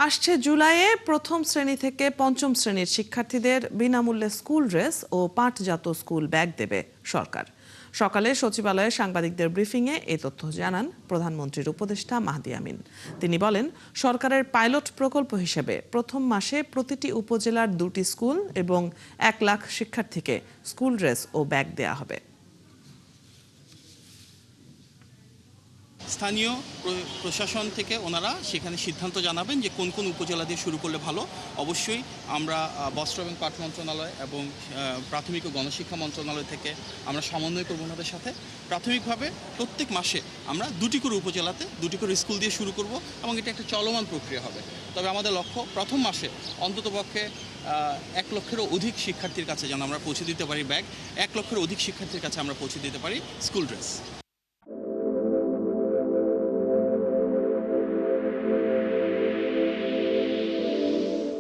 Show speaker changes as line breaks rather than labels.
আসছে জুলাইয়ে প্রথম শ্রেণী থেকে পঞ্চম শ্রেণীর শিক্ষার্থীদের বিনামূল্যে স্কুল ড্রেস ও পাটজাত স্কুল ব্যাগ দেবে সরকার। সকালে সচিবালয়ে সাংবাদিকদের ব্রিফিংয়ে এই তথ্য জানান প্রধানমন্ত্রীর উপদেষ্টা মাহদি আমিন। তিনি বলেন, সরকারের পাইলট প্রকল্প হিসেবে প্রথম মাসে প্রতিটি উপজেলার 2টি স্কুল এবং 1 লাখ শিক্ষার্থীকে স্কুল ড্রেস ও ব্যাগ দেয়া হবে।
স্থানীয় প্রশাসন থেকে ওনারা সেখানে সিদ্ধান্ত জানাবেন যে কোন কোন উপজেলা দিয়ে শুরু করলে ভালো। অবশ্যই আমরা বস্ত্র এবং পাট মন্ত্রণালয় এবং প্রাথমিক ও গণশিক্ষা মন্ত্রণালয় থেকে আমরা সমন্বয় করব ওনাদের সাথে। প্রাথমিকভাবে প্রত্যেক মাসে আমরা 2টি করে উপজেলাতে 2টি করে স্কুল দিয়ে শুরু করব এবং এটা একটা চলমান প্রক্রিয়া হবে। তবে আমাদের লক্ষ্য প্রথম মাসে অন্ততপক্ষে 1 লক্ষেরও অধিক শিক্ষার্থীর কাছে যেন আমরা পৌঁছে দিতে পারি ব্যাগ, 1 লক্ষের অধিক শিক্ষার্থীর কাছে আমরা পৌঁছে দিতে পারি স্কুল ড্রেস।